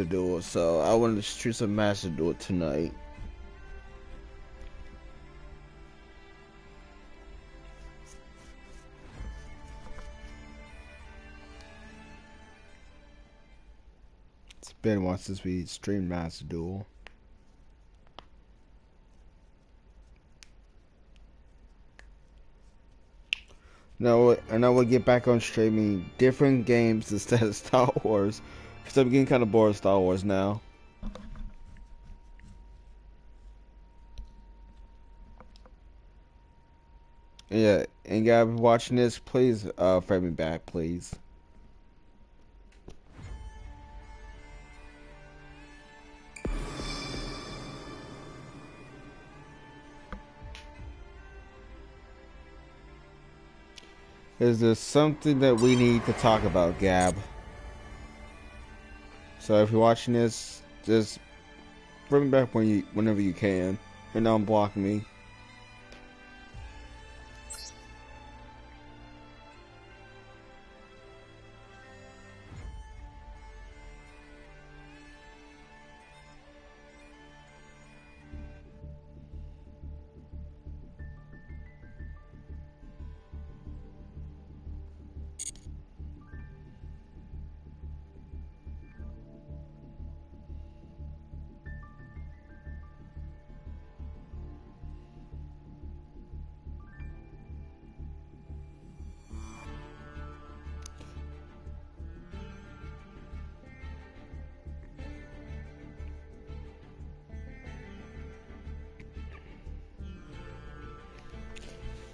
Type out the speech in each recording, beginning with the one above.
Duel, so I wanted to shoot some Master Duel tonight. It's been once since we streamed Master Duel. No, and I will get back on streaming different games instead of Star Wars, because I'm getting kind of bored of Star Wars now. Yeah, and guys watching this, please friend me back, please. Is there something that we need to talk about, Gab? So if you're watching this, just bring me back whenever you can, and don't block me.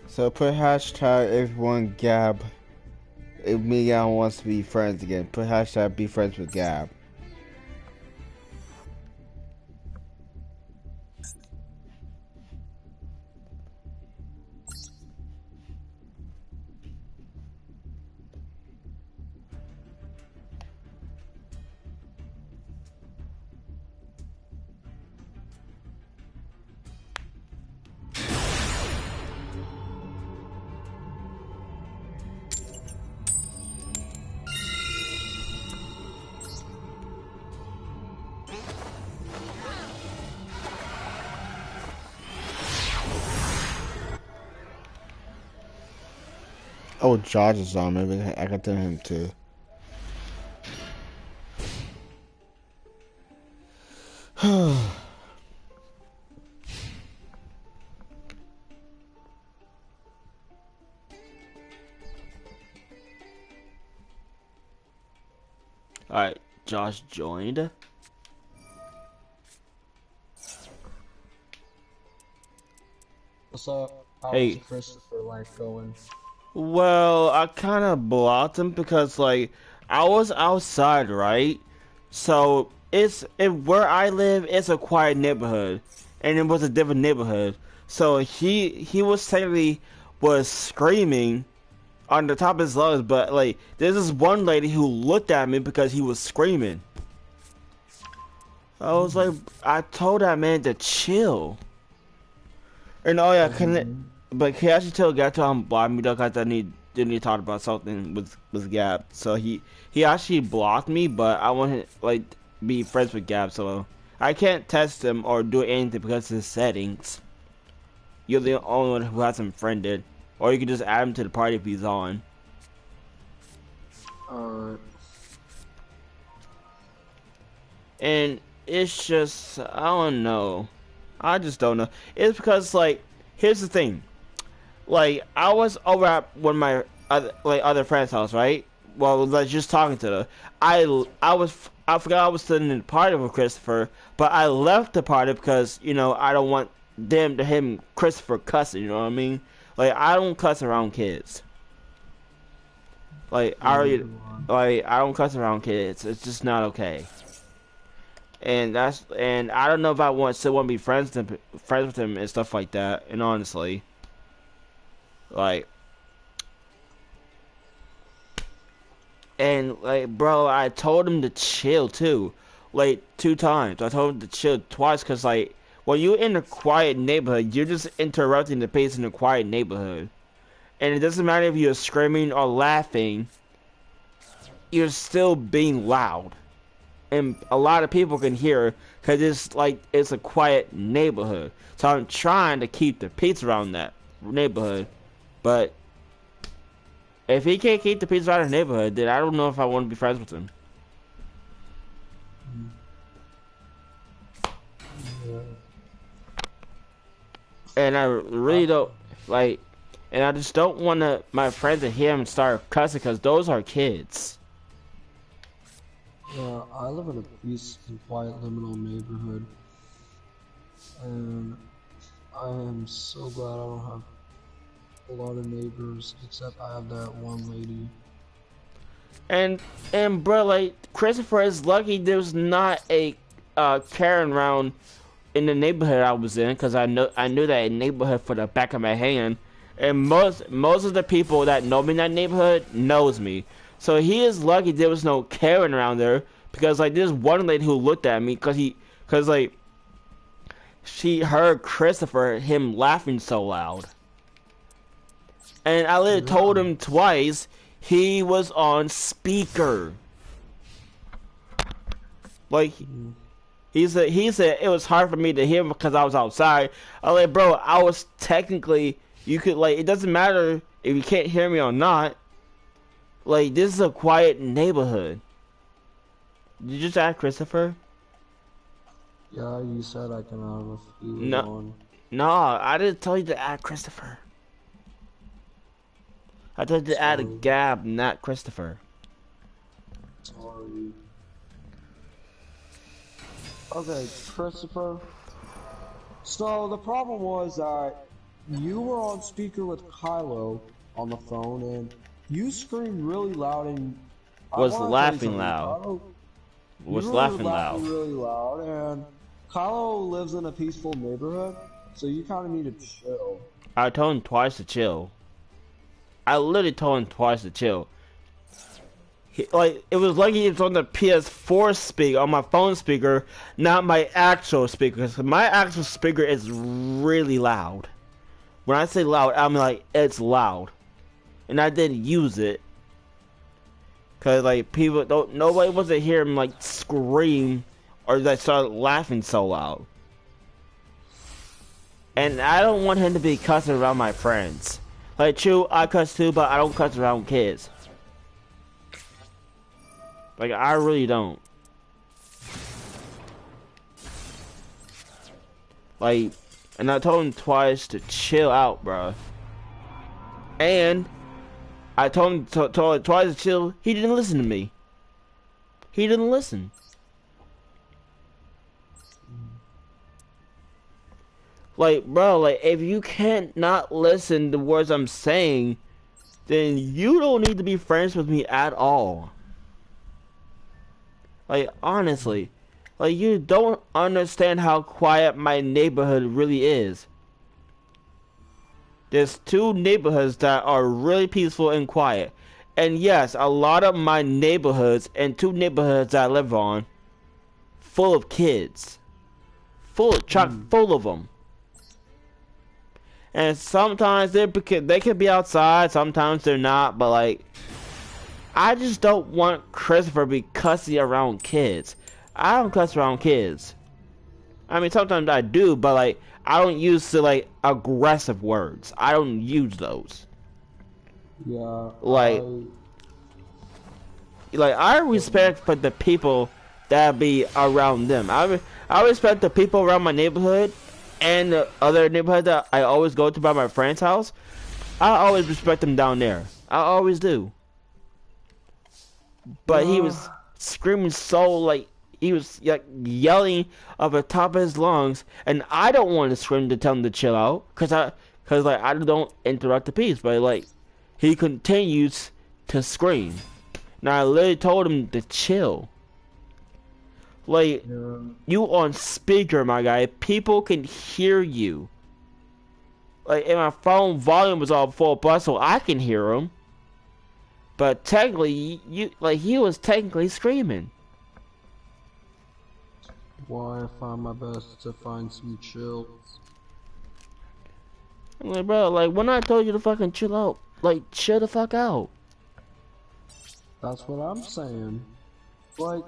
So put hashtag everyone Gab. If Miguel wants to be friends again, put hashtag be friends with Gab. Oh, George is on. Maybe I can tell him too. Alright, Josh joined. What's up? How's Hey. Christopher life going? Well, I kind of blocked him because, like, I was outside, right? So where I live, it's a quiet neighborhood, and it was a different neighborhood. So he was technically was screaming on the top of his lungs, but like there's this one lady who looked at me because he was screaming. I was like, I told that man to chill. And oh yeah, but can I actually tell Gab to unblock me though? Cause I need to talk about something with Gab. So he actually blocked me, but I want to like be friends with Gab, so I can't test him or do anything because of his settings. You're the only one who has him friended, or you can just add him to the party if he's on. And it's just I don't know. I just don't know. It's because like here's the thing. Like I was over at one of my other friend's house, right? Well, like just talking to her. I forgot I was sitting in the party with Christopher, but I left the party because I don't want them to him Christopher cussing. You know what I mean? Like I don't cuss around kids. Like I don't cuss around kids. It's just not okay. And I don't know if I still want to be friends with him and stuff like that. And honestly. Like, and like, bro, I told him to chill too, like 2 times. I told him to chill twice, cause like, when you're in a quiet neighborhood, you're just interrupting the pace in a quiet neighborhood, and it doesn't matter if you're screaming or laughing, you're still being loud, and a lot of people can hear because it's like it's a quiet neighborhood. So I'm trying to keep the peace around that neighborhood, but if he can't keep the peace around the neighborhood, then I don't know if I want to be friends with him. Yeah. And I really don't like, and I just don't want my friends to hear him start cussing because those are kids. Yeah, I live in a peace and quiet liminal neighborhood, and I am so glad I don't have a lot of neighbors, except I have that one lady. And bro, like Christopher is lucky there's not a Karen around in the neighborhood I was in, because I knew that neighborhood for the back of my hand, and most of the people that know me in that neighborhood knows me. So he is lucky there was no Karen around there, because like there's one lady who looked at me because like she heard Christopher him laughing so loud, and I literally told him twice he was on speaker. Like he said it was hard for me to hear because I was outside. I was like, bro, I was technically, you could like, it doesn't matter if you can't hear me or not. Like, this is a quiet neighborhood. Did you just ask Christopher? Yeah, you said I can have a few No, on. no, I didn't tell you to add Christopher. I told you to add a Gab, not Christopher. Sorry. Okay, Christopher. So the problem was that you were on speaker with Kylo on the phone, and you screamed really loud, and Was laughing loud. Kylo, Was you were laughing laughing loud. really loud, and Kylo lives in a peaceful neighborhood, so you kind of need to chill. I told him twice to chill. I literally told him twice to chill. Like, it was lucky it's on the PS4 speaker, on my phone speaker, not my actual speaker. Because my actual speaker is really loud. When I say loud, I'm like, it's loud. And I didn't use it. Because, like, nobody wants to hear him, like, scream or, like, start laughing so loud. And I don't want him to be cussing around my friends. Like, true, I cuss too, but I don't cuss around kids. Like, I really don't. Like, and I told him twice to chill out, bro. And I told him twice to chill. He didn't listen to me. He didn't listen. Like, bro, like, if you can't not listen to words I'm saying, then you don't need to be friends with me at all. Like, honestly, like, you don't understand how quiet my neighborhood really is. There's two neighborhoods that are really peaceful and quiet. And yes, a lot of my neighborhoods and two neighborhoods that I live on, full of kids. Chock full of them. And sometimes they could be outside, sometimes they're not, but like, I just don't want Christopher to be cussing around kids. I don't cuss around kids. I mean, sometimes I do, but like, I don't use like aggressive words. I don't use those. Yeah. Like I respect for the people that be around them. I respect the people around my neighborhood and the other neighborhood that I always go to by my friend's house. I always respect them down there. I always do. But he was screaming so, like, he was like yelling off the top of his lungs, and I don't want to scream to tell him to chill out, cause like I don't interrupt the peace, but like he continues to scream. Now I literally told him to chill. Like, you on speaker, my guy. People can hear you. Like, and my phone volume was all full blast, so I can hear him. But technically, he was technically screaming. Why I find my best to find some chill. I'm like, bro, like, when I told you to fucking chill out, like, chill the fuck out. That's what I'm saying. Like,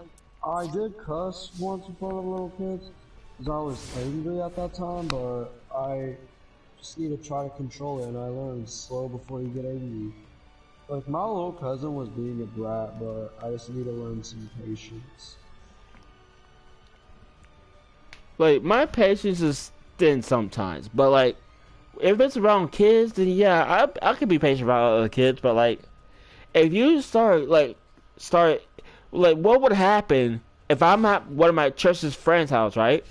I did cuss once in front of little kids because I was angry at that time, but I just need to try to control it, and I learned slow before you get angry. Like, my little cousin was being a brat, but I just need to learn some patience. Like, my patience is thin sometimes, but like, if it's around kids, then yeah, I could be patient around other kids, but like, if you start like, what would happen if I'm at one of my church's friend's house, right?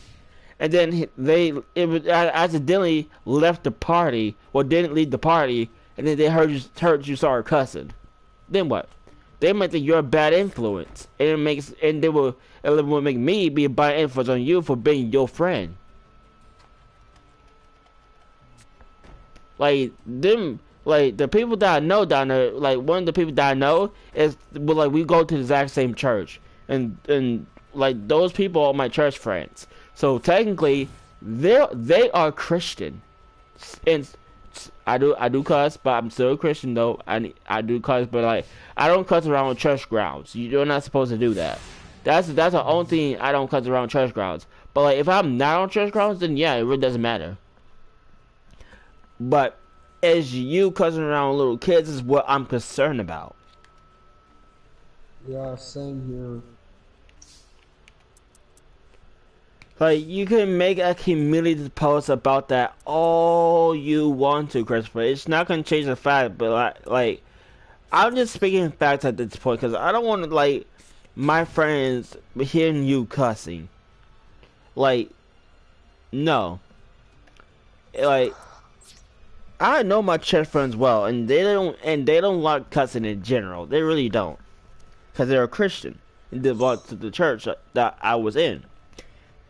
And then I accidentally left the party, or didn't leave the party, and then they heard you start cussing. Then what? They might think you're a bad influence, and it will make me be a bad influence on you for being your friend. Like them, like the people that I know down there, like one of the people that I know is, well, like we go to the exact same church, and like those people are my church friends. So technically, they are Christian, and I do cuss, but I'm still a Christian though. I do cuss, but like I don't cuss around on church grounds. You're not supposed to do that. That's the only thing I don't cuss around church grounds. But like if I'm not on church grounds, then yeah, it really doesn't matter. But as you cussing around little kids is what I'm concerned about. Yeah, same here. Like, you can make a community post about that all you want to, Christopher. It's not going to change the fact, but like, I'm just speaking facts at this point, because I don't want to, like, my friends hearing you cussing. Like, no. Like, I know my church friends well, and they don't like cussing in general. They really don't. Because they're a Christian. And they belong to the church that I was in.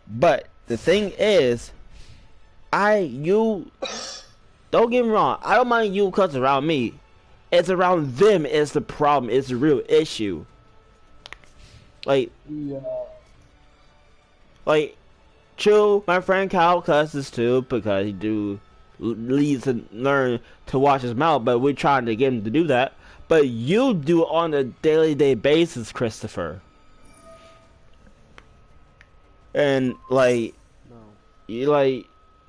But the thing is, you don't get me wrong. I don't mind you cussing around me. It's around them is the problem. It's the real issue. Like, Yeah. like, true. My friend Kyle cusses too because he needs to learn to watch his mouth. But we're trying to get him to do that. But you do it on a daily basis, Christopher. And like, No.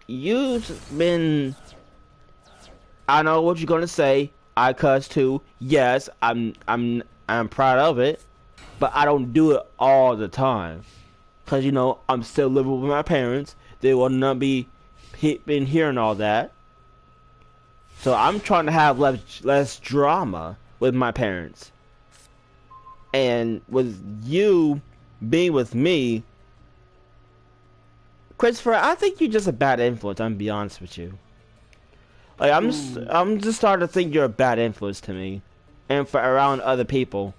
you've been. I know what you're gonna say. I cuss too. Yes, I'm proud of it, but I don't do it all the time, cause you know I'm still living with my parents. They will not be been hearing all that. So I'm trying to have less drama with my parents, and with you being with me. Christopher, I think you're just a bad influence. I'm gonna be honest with you. Like I'm just starting to think you're a bad influence to me, and for around other people.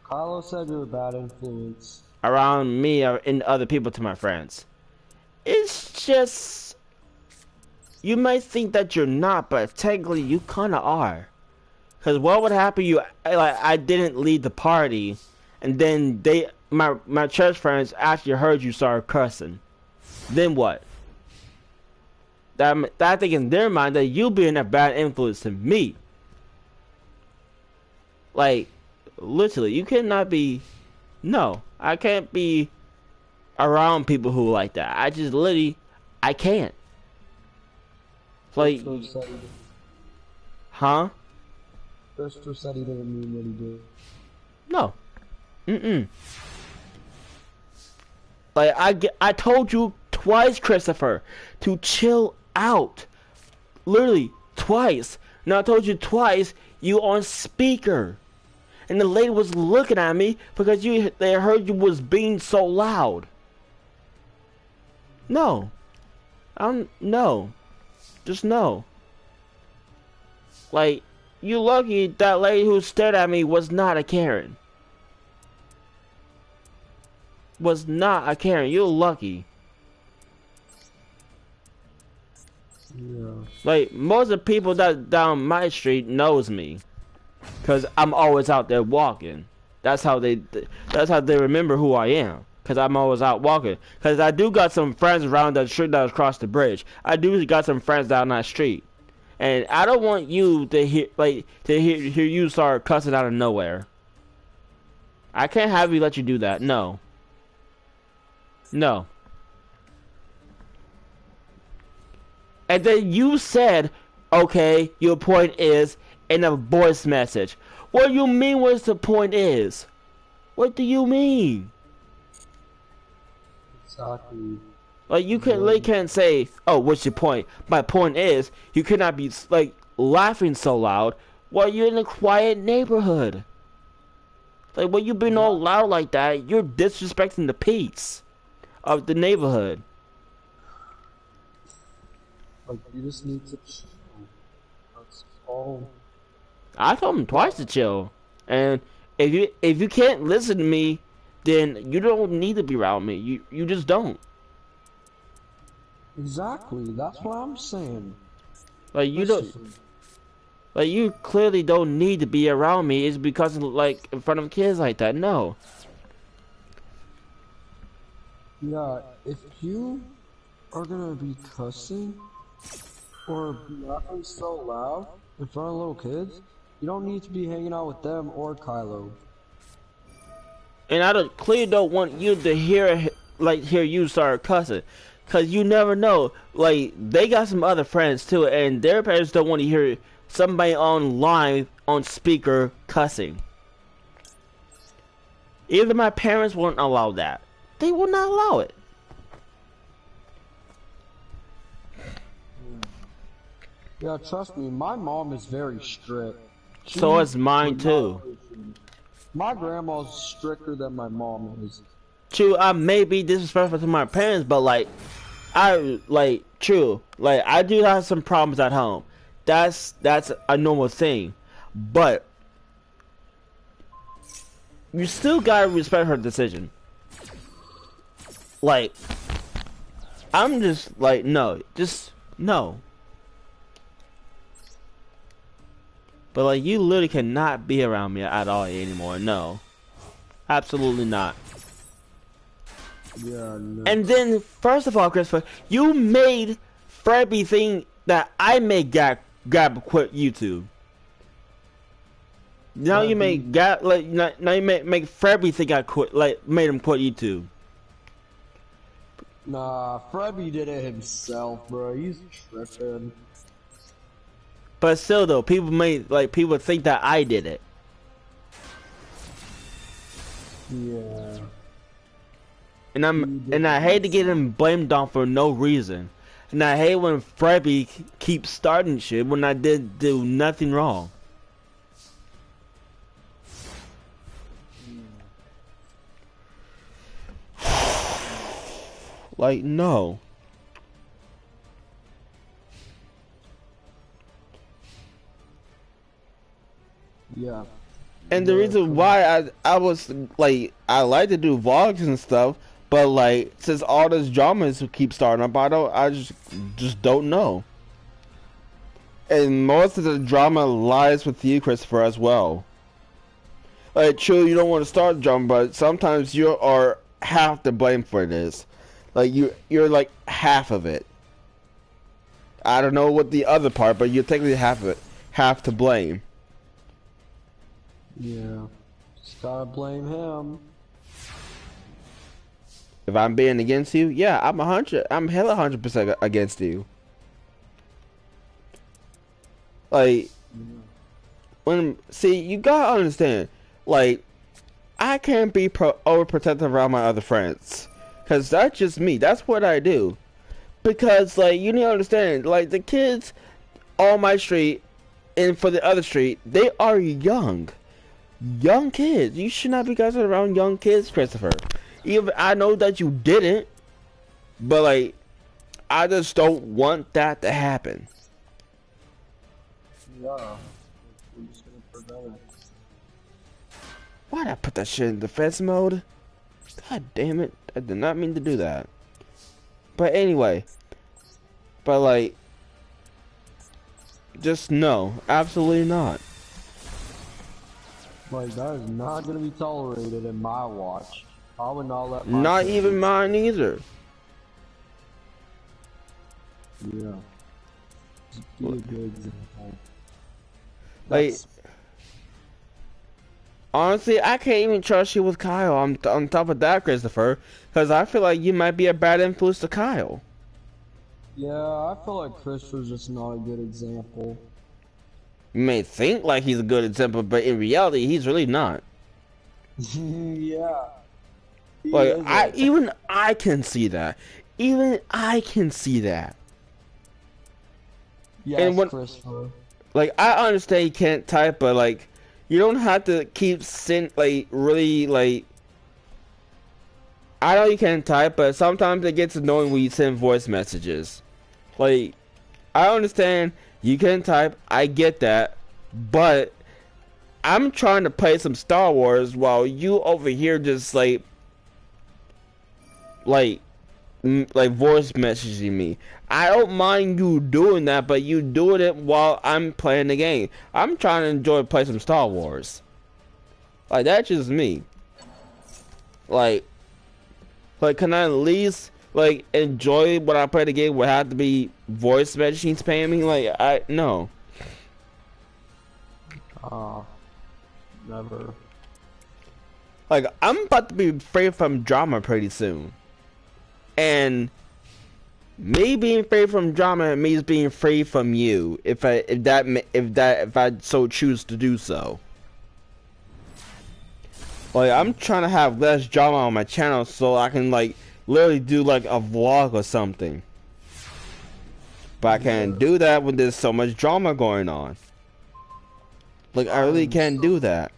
Carlos said you're a bad influence. Around me and other people to my friends. It's just you might think that you're not, but technically you kind of are. Cause what would happen? I didn't lead the party, and then my church friends actually heard you start cussing. Then what? That thing in their mind that you being a bad influence to me. Like, literally, you cannot be. No, I can't be around people who like that. I just literally, I can't. Like, huh? Christopher said he didn't mean what he did. No. Like, I told you twice, Christopher, to chill out. Literally, twice. Now I told you twice, you on speaker. And the lady was looking at me because they heard you was being so loud. No. No. Just no. Like, you lucky that lady who stared at me was not a Karen. Was not a Karen. You're lucky. Yeah. Like, most of the people that down my street knows me. Cause I'm always out there walking. That's how they remember who I am. Cause I'm always out walking. Cause I do got some friends around that street that was across the bridge. I do got some friends down that street. And I don't want you to hear you start cussing out of nowhere. I can't have you let you do that. No. No. And then you said, okay, your point is in a voice message. What do you mean what's the point is? What do you mean? Exactly. Like, you can't say, oh, what's your point? My point is, you cannot be, like, laughing so loud while you're in a quiet neighborhood. Like, when you being all loud like that, you're disrespecting the peace of the neighborhood. Like, you just need to chill. That's all. I told him twice to chill. And if you can't listen to me, then you don't need to be around me. You just don't. Exactly. That's what I'm saying. Like, you don't. Like, you clearly don't need to be around me. It's because of, like, in front of kids like that. No. Yeah, if you are gonna be cussing or laughing so loud in front of little kids, you don't need to be hanging out with them or Kylo. And I clearly don't want you to hear you start cussing. Cause you never know. Like, they got some other friends too, and their parents don't want to hear somebody online on speaker cussing. Even my parents won't allow that. They will not allow it. Yeah, trust me, my mom is very strict. So is mine too. My grandma's stricter than my mom is. True, I may be disrespectful to my parents, but like, true, like, I do have some problems at home. That's a normal thing, but you still gotta respect her decision. Like, I'm just like, no, just no. But like, you literally cannot be around me at all anymore. No, absolutely not. Yeah, no. And then, first of all, Christopher, you made Freddy think that I made Gab quit YouTube. Now you make Gab, like, now you make Freddy think I quit, like, made him quit YouTube. Nah, Freddy did it himself, bro. He's tripping. But still, though, people think that I did it. Yeah. And I hate to get him blamed on for no reason. And I hate when Freddy keeps starting shit when I did do nothing wrong. Like, no. Yeah. And the reason why I was like, I like to do vlogs and stuff, but like, since all this dramas keep starting up, I just don't know. And most of the drama lies with you, Christopher, as well. Like, true, you don't want to start the drama, but sometimes you are half to blame for this. Like, you're like half of it. I don't know what the other part, but you're technically half of it, half to blame. Yeah. Just gotta blame him. If I'm being against you, yeah, I'm hella 100% against you. Like, see, you gotta understand, like, I can't be overprotective around my other friends. Cause that's just me, that's what I do. Because, like, you need to understand, like, the kids on my street, and for the other street, they are young. Young kids. You should not be guys around young kids, Christopher. Even I know that you didn't, but like, I just don't want that to happen. Yeah. We're just gonna prevent it. Why'd I put that shit in defense mode? God damn it. I did not mean to do that. But anyway. But like, just no. Absolutely not. Like, that is not gonna be tolerated in my watch. I would not let my Not even mine either. Yeah. Just be a good example. Like, Honestly, I can't even trust you with Kyle. On top of that, Christopher, because I feel like you might be a bad influence to Kyle. Yeah, I feel like Christopher's just not a good example. You may think like he's a good example, but in reality, he's really not. Yeah, he Like isn't. even I can see that. Even I can see that. And Yes, when, Christopher. like, I understand you can't type, but like, you don't have to keep like really like. I know you can't type, but sometimes it gets annoying when you send voice messages. Like, I understand you can type, I get that, but I'm trying to play some Star Wars while you over here just like like voice messaging me. I don't mind you doing that, but you doing it while I'm playing the game. I'm trying to enjoy play some Star Wars. Like that's just me. Like can I at least like enjoy when I play the game would have to be voice messaging spamming? Like I no. Never. Like I'm about to be free from drama pretty soon. And me being free from drama means being free from you, if I so choose to do so. Like I'm trying to have less drama on my channel so I can like literally do like a vlog or something. But I can't do that when there's so much drama going on. Like I really can't do that.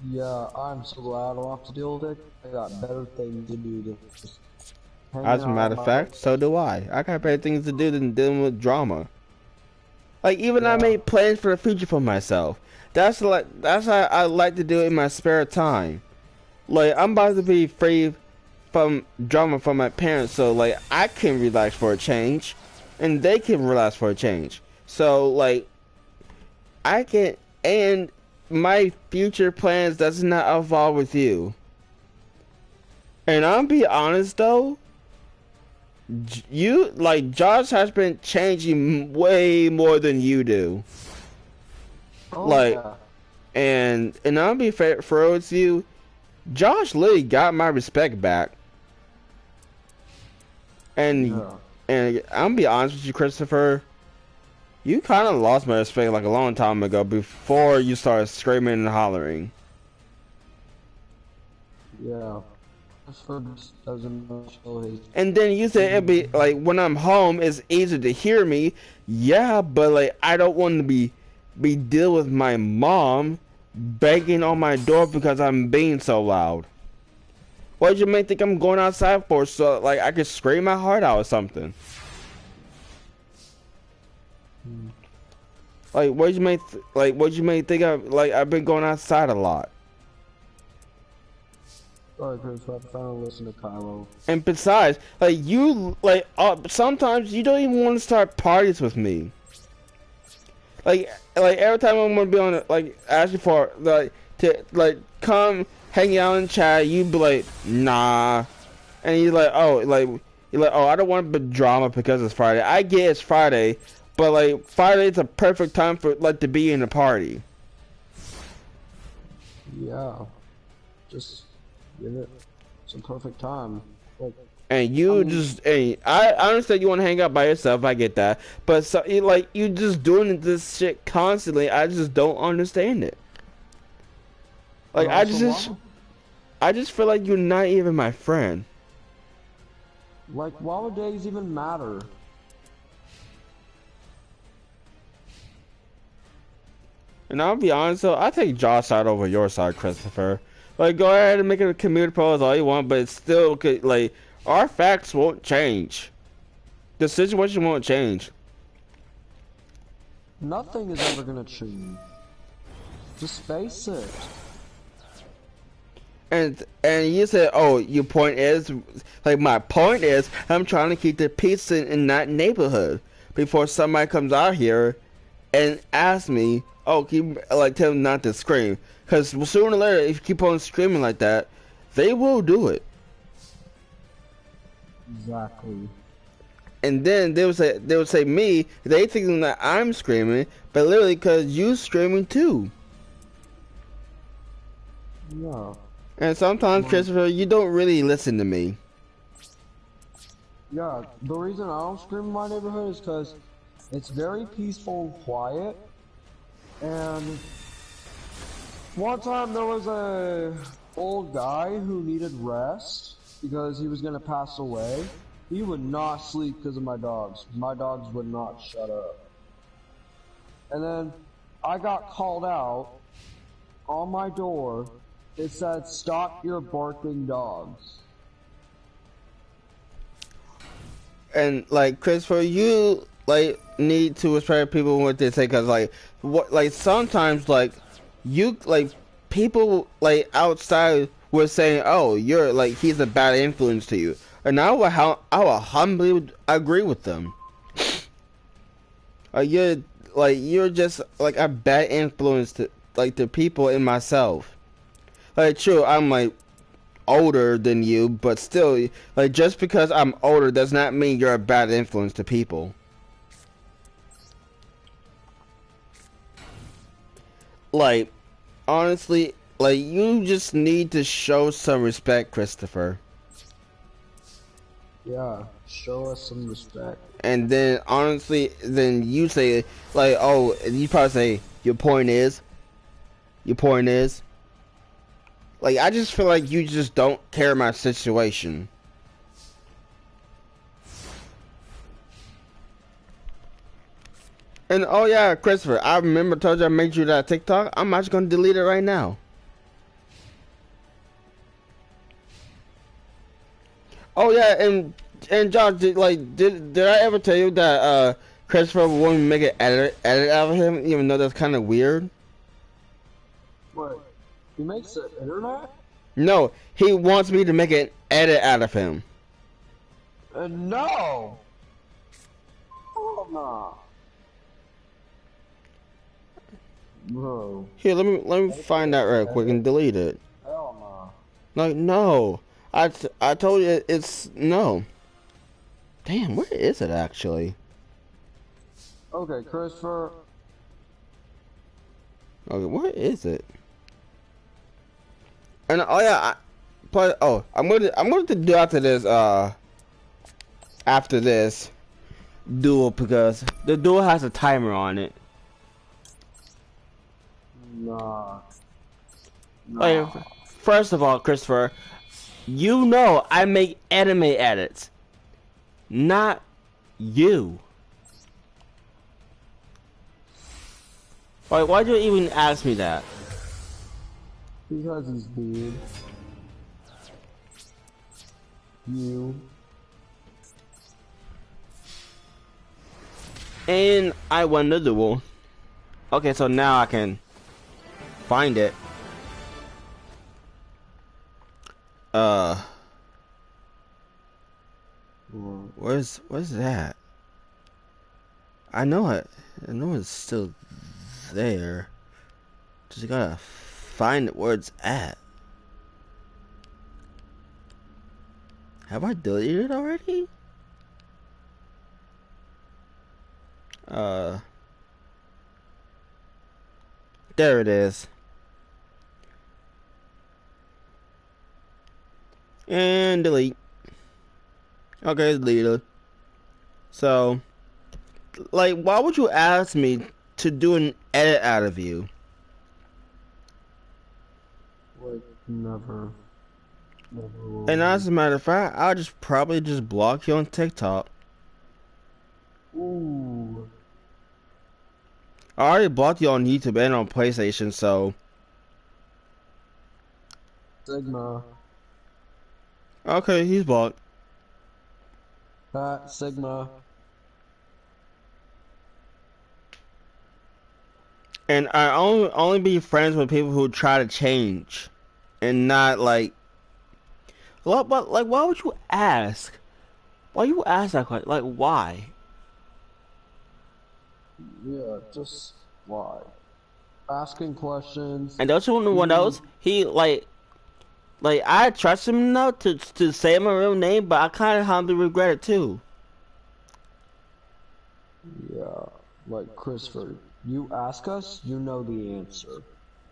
Yeah, I'm so glad I don't have to deal with it. I got better things to do than just hanging As a out matter on of my fact, so do I. I got better things to do than dealing with drama. Like even I Yeah. made plans for the future for myself. That's how I like to do it in my spare time. Like I'm about to be free from drama from my parents, so like I can relax for a change, and they can relax for a change. So like I can, and my future plans does not evolve with you. And I'll be honest though, you like Josh has been changing way more than you do. Oh Like, yeah. and I'll be fair with you, Josh literally got my respect back. And Yeah. and I'm gonna be honest with you, Christopher, you kind of lost my respect like a long time ago before you started screaming and hollering. Yeah. Christopher just doesn't show his. And then you said it'd be like when I'm home, it's easy to hear me. Yeah, but like I don't want to be deal with my mom banging on my door because I'm being so loud. What did you make think I'm going outside for? So like I could scream my heart out or something. Like what did you make what did you make think I've been going outside a lot. Sorry, Christopher. I'm trying to listen to Kylo. And besides, like you sometimes you don't even want to start parties with me. Like every time I'm gonna be on like asking for like to like come hang out and chat, you be like nah, and you're like oh I don't want the drama because it's Friday. I get it's Friday, but like Friday's a perfect time for like to be in a party. Yeah. Just give it some perfect time. Like. And you hey, I understand you want to hang out by yourself. I get that, but so you just doing this shit constantly. I just don't understand it. Like I just feel like you're not even my friend. Like, why would days even matter? And I'll be honest, though, I take Josh's side over your side, Christopher. Like, go ahead and make it a community post all you want, but it's still like our facts won't change. The situation won't change. Nothing is ever gonna change. Just face it. And you said, oh, your point is, like my point is, I'm trying to keep the peace in that neighborhood before somebody comes out here and asks me, oh, keep like tell them not to scream, because sooner or later, if you keep on screaming like that, they will do it. Exactly. And then they would say me, they thinking that I'm screaming, but literally because you screaming too. Yeah. And sometimes, Well, Christopher, you don't really listen to me. yeah, the reason I don't scream in my neighborhood is because it's very peaceful and quiet. And one time there was a old guy who needed rest because he was gonna pass away. He would not sleep because of my dogs. My dogs would not shut up. And then I got called out on my door. It said, "Stop your barking dogs." And like Christopher, you like need to respect people what they say, cause like what like sometimes like you like people like outside were saying, oh, you're like he's a bad influence to you, and I will humbly agree with them. You're like you're just like a bad influence to like the people and myself. Like true, I'm like older than you, but still, like just because I'm older does not mean you're a bad influence to people. Like honestly, like you just need to show some respect, Christopher. Yeah, show us some respect. And then honestly, then you say like, oh, you probably say your point is. Like I just feel like you just don't care my situation. And oh yeah, Christopher, I remember told you I made you that TikTok. I'm actually gonna delete it right now. Oh yeah, and Josh, did I ever tell you that Christopher wanted me to make an edit out of him, even though that's kind of weird? What? He makes the internet? No, he wants me to make an edit out of him. No! Oh, no. Bro. Here, let me find that real quick and delete it. Hell Like no, I told you it's no. Damn, where is it actually? no. Okay, Christopher. Okay, where is it? And oh yeah, I'm going to do after this duel because the duel has a timer on it. Nah. Like, Nah. first of all, Christopher, you know I make anime edits, not you. Like, why'd you even ask me that? Because he's weird. You. And I won the duel. Okay, so now I can find it. Where's that? I know it. I know it's still there. Just gotta find it where it's at. Have I deleted it already? There it is. And delete. Okay, deleted. So, like, why would you ask me to do an edit out of you? Like, never. Never will. And as a matter of fact, I'll just probably just block you on TikTok. Ooh. I already blocked you on YouTube and on PlayStation, so. Sigma. Okay, he's blocked. Sigma. And I only be friends with people who try to change, and not like. But like, why would you ask? Why you ask that question? Like, why? Yeah, just why? Asking questions. And don't you want to know what else? He like I trust him enough to say my real name, but I kind of humbly regret it too. Yeah, like Christopher, you ask us, you know the answer.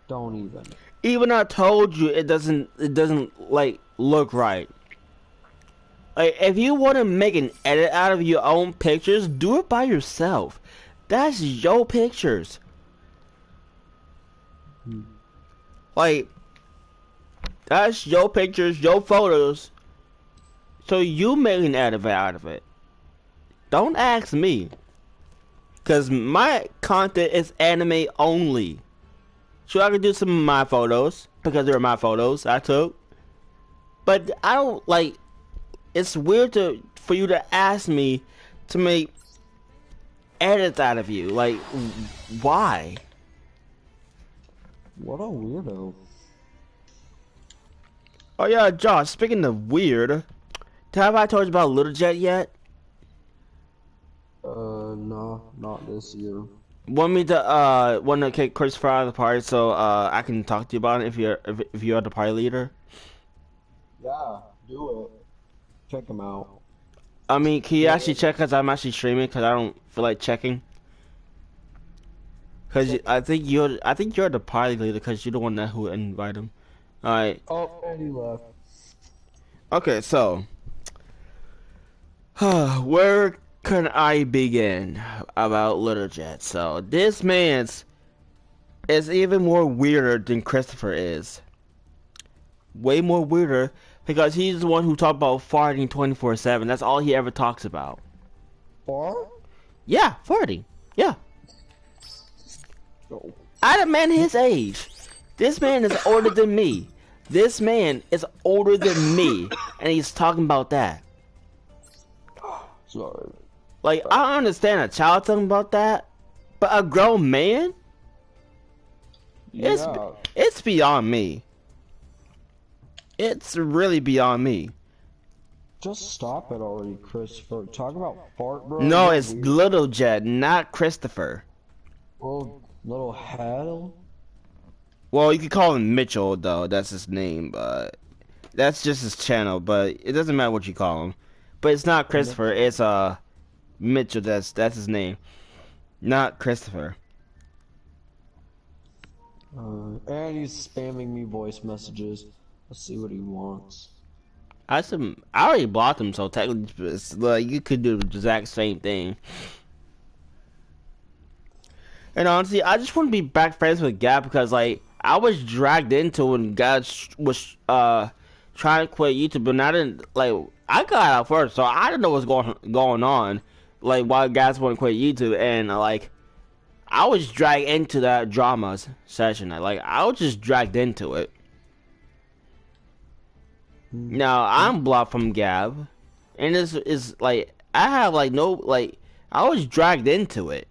Don't even. Even I told you it doesn't like look right. Like if you want to make an edit out of your own pictures, do it by yourself. That's your pictures. Like that's your pictures, your photos. So you make an edit out of it. Don't ask me. Cause my content is anime only. Sure, I can do some of my photos because they're my photos I took. But I don't like. It's weird for you to ask me to make edits out of you. Like, why? What a weirdo. Oh yeah, Josh. Speaking of weird, have I told you about Little Jet yet? No, not this year. Want to kick Christopher out of the party so I can talk to you about it if you're the party leader? Yeah, do it. Check him out. I mean, can you actually check because I'm actually streaming because I don't feel like checking. Because I think you're the party leader because you're the one that who invited him. All right. Oh, and he left. Okay, so where can I begin about Little Jet? So this man's is even more weirder than Christopher is. Way more weirder because he's the one who talked about farting 24/7. That's all he ever talks about. Fart? Yeah, farting. Yeah. Oh. I a man his age. This man is older than me. This man is older than me, and he's talking about that. Sorry. Like, I understand a child talking about that, but a grown man? Yeah. It's beyond me. It's really beyond me. Just stop it already, Christopher. Talk about fart, bro. No, it's Little Jet, not Christopher. Well, little hell. Well, you could call him Mitchell, though. That's his name, but that's just his channel. But it doesn't matter what you call him. But it's not Christopher. It's Mitchell. That's his name, not Christopher. And he's spamming me voice messages. Let's see what he wants. I already blocked him, so technically, it's like you could do the exact same thing. And honestly, I just want to be back friends with Gab because like I was dragged into when Gab was trying to quit YouTube, but I didn't like. I got out first, so I didn't know what's going on. Like why guys want to quit YouTube, and like I was dragged into that drama session. Like I was just dragged into it. Now I'm blocked from Gab, and this is like I have like no like I was dragged into it.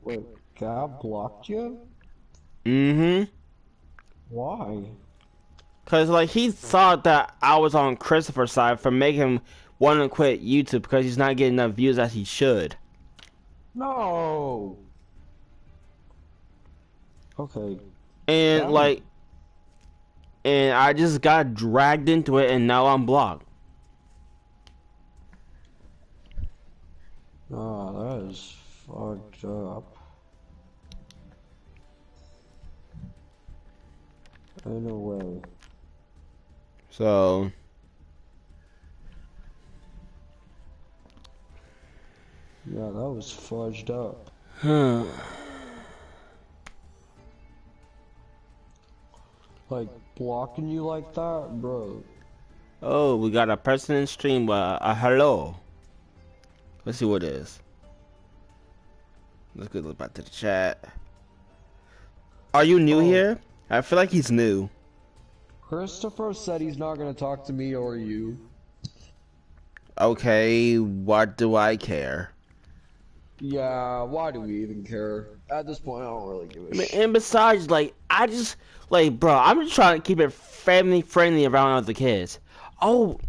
Wait, Gab blocked you? Mm-hmm. Why? Cause like he thought that I was on Christopher's side for making him want to quit YouTube because he's not getting enough views as he should. No. Okay. And like, and I just got dragged into it, and now I'm blocked. Oh, that is fucked up. In a way. So Yeah, that was fudged up. Like, blocking you like that, bro. Oh, we got a person in stream. A hello. Let's see what it is. Let's go look back to the chat. Are you new here? I feel like he's new. Christopher said he's not gonna talk to me or you. Okay, what do I care? Yeah, why do we even care? At this point, I don't really give a shit. And besides, like, I just, like, bro, I'm just trying to keep it family friendly around other kids. Oh,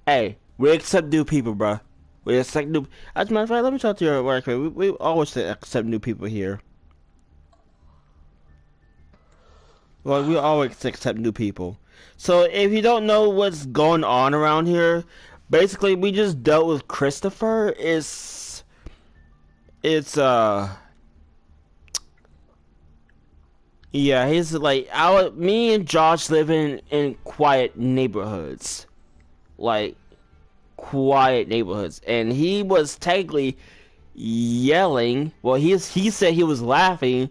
hey, we accept new people, bro. We accept new. As a matter of fact, let me talk to your work. We always accept new people here. Like, we always accept new people. So, if you don't know what's going on around here, basically, we just dealt with Christopher. It's Yeah, he's like me and Josh live in quiet neighborhoods, like quiet neighborhoods, and he was technically yelling. Well, he said he was laughing,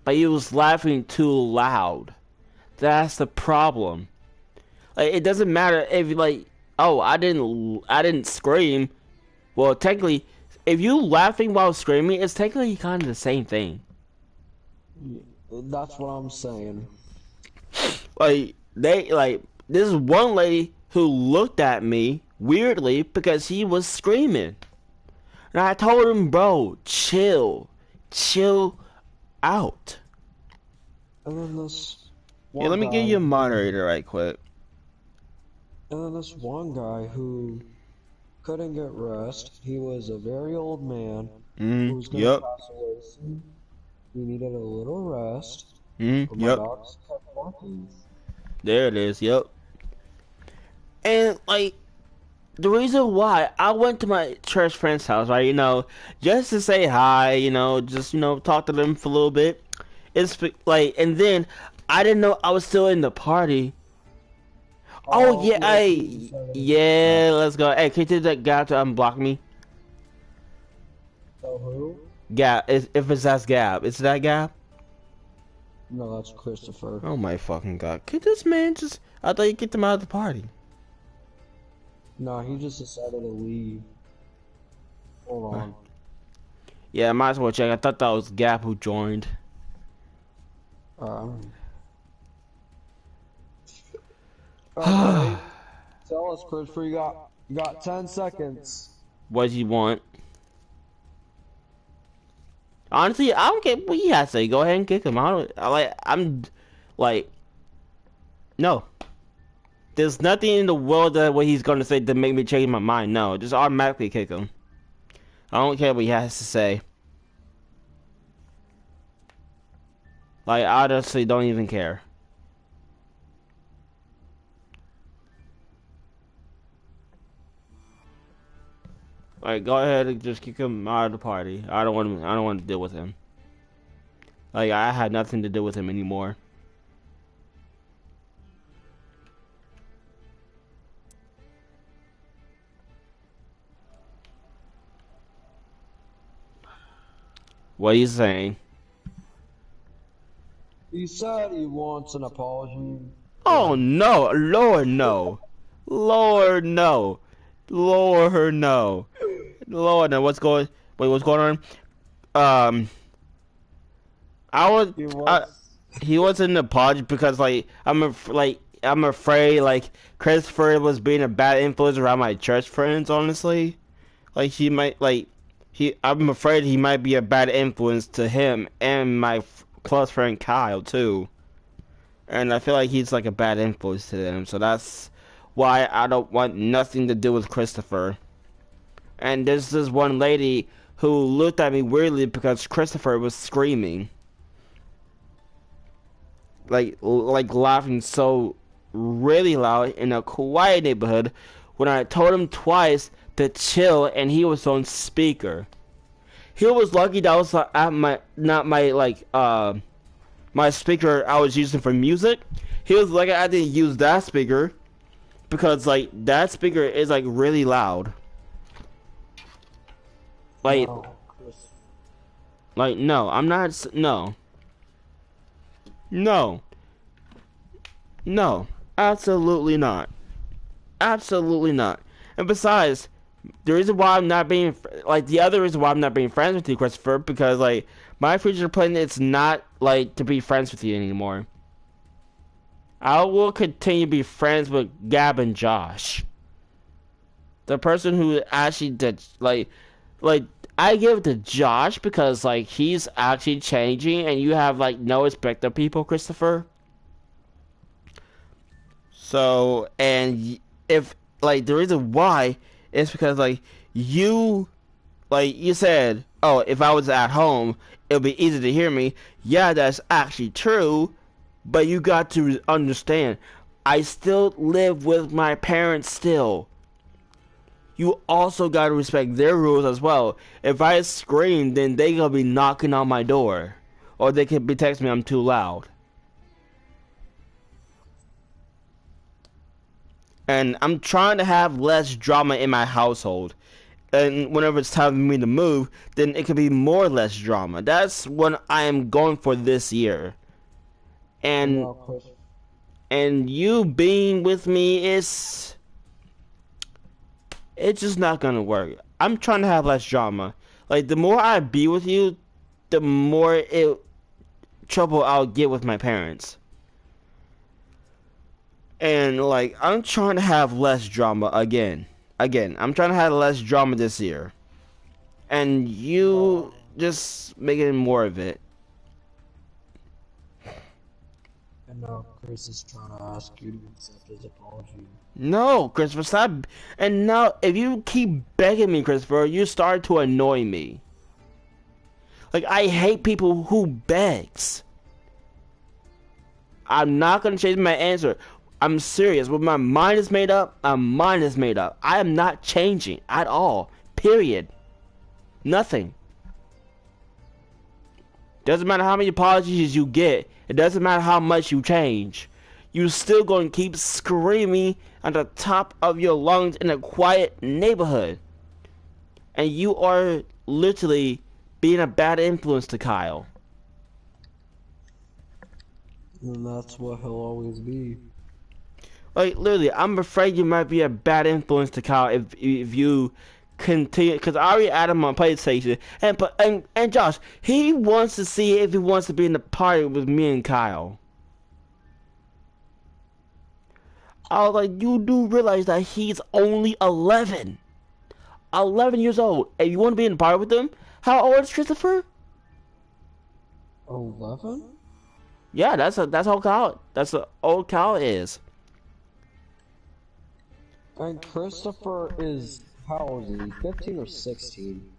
but he was laughing too loud. That's the problem. Like it doesn't matter if like, oh, I didn't scream. Well, technically, if you laughing while screaming, it's technically kind of the same thing. That's what I'm saying. Like this is one lady who looked at me weirdly because he was screaming. And I told him, bro, chill out. And then this Here, one let me give guy, you a moderator right quick. and then this one guy who couldn't get rest. He was a very old man who was gonna Yep. pass away soon. He needed a little rest, but my Yep. dogs kept barking. There it is, yep. And like the reason why I went to my church friend's house, right, just to say hi, just talk to them for a little bit. It's like, and then I didn't know I was still in the party. Oh Oh, yeah, yeah, he hey, said it. yeah, let's go. Hey, can you tell that guy to unblock me? So who? Gab, if it's that's Gab, it's that Gab. No, that's Christopher. Oh my fucking god, could this man just? I thought you kicked him out of the party. No, he just decided to leave. Hold on. Yeah, I might as well check. I thought that was Gab who joined. Um. Okay. Tell us, Christopher. You got 10 seconds. What do you want? Honestly, I don't care what you have to say. Go ahead and kick him. I'm like, no. There's nothing in the world that what he's gonna say to make me change my mind. No, just automatically kick him. I don't care what he has to say. Like, I honestly don't even care. Like, go ahead and just kick him out of the party. I don't want to deal with him. Like, I had nothing to do with him anymore. What are you saying? He said he wants an apology. Oh no, Lord no. Lord no. Lord no. Lord no. What's going on? I was He was. he wasn't an apology because I'm afraid like Christopher was being a bad influence around my church friends, honestly. Like he might like he I'm afraid he might be a bad influence to him and my close friend Kyle too. And I feel like he's like a bad influence to them, so that's why I don't want nothing to do with Christopher. And there's this one lady who looked at me weirdly because Christopher was screaming. Like laughing so really loud in a quiet neighborhood when I told him twice to chill and he was on speaker. He was lucky that was at my not my my speaker I was using for music. He was lucky I didn't use that speaker because like that speaker is like really loud. Like No, Chris. like no, I'm not no. No. No. Absolutely not. Absolutely not. And besides, the reason why I'm not being like the other reason why I'm not being friends with you, Christopher, because like my future plan is not like to be friends with you anymore. I will continue to be friends with Gab and Josh. The person who actually did like I give it to Josh because like he's actually changing and you have like no respect of people, Christopher. So and if like the reason why is because like you said, oh, if I was at home, it would be easy to hear me. Yeah, that's actually true, but you got to understand, I still live with my parents still. You also got to respect their rules as well. If I scream, then they gonna be knocking on my door, or they could be texting me I'm too loud. and I'm trying to have less drama in my household. And whenever it's time for me to move, then it could be more or less drama. That's what I am going for this year. And Chris. and you being with me it's just not gonna work. I'm trying to have less drama. Like the more I be with you, the more trouble I'll get with my parents. And like I'm trying to have less drama again. I'm trying to have less drama this year. And you just making more of it. And now Chris is trying to ask you to accept his apology. No, Christopher, stop. And now, if you keep begging me, Christopher, you start to annoy me. Like, I hate people who begs. I'm not gonna change my answer. I'm serious. When my mind is made up, my mind is made up. I am not changing at all. Period. Nothing. Doesn't matter how many apologies you get. It doesn't matter how much you change. You're still going to keep screaming at the top of your lungs in a quiet neighborhood. And you are literally being a bad influence to Kyle. And that's what he'll always be. Like, literally, I'm afraid you might be a bad influence to Kyle if you continue. Because I already added him on PlayStation. And Josh, he wants to see if he wants to be in the party with me and Kyle. I was like, you do realize that he's only 11. 11 years old. And you want to be in the party with him? How old is Christopher? 11? Yeah, that's how Kyle. That's how old Kyle is. And Christopher is, how old is he? 15 or 16?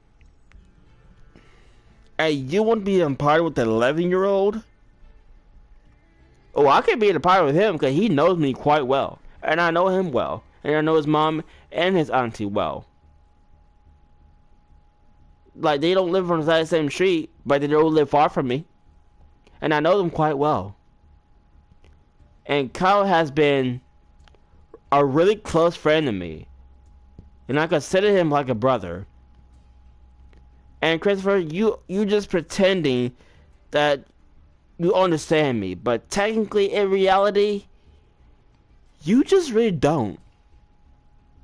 And you want to be in a party with the 11-year-old? Oh, I could be in a party with him because he knows me quite well. And I know him well. And I know his mom and his auntie well. Like, they don't live on the same street, but they don't live far from me. And I know them quite well. And Kyle has been a really close friend to me. And I consider him like a brother. And Christopher, you just pretending that you understand me. But technically, in reality, you just really don't.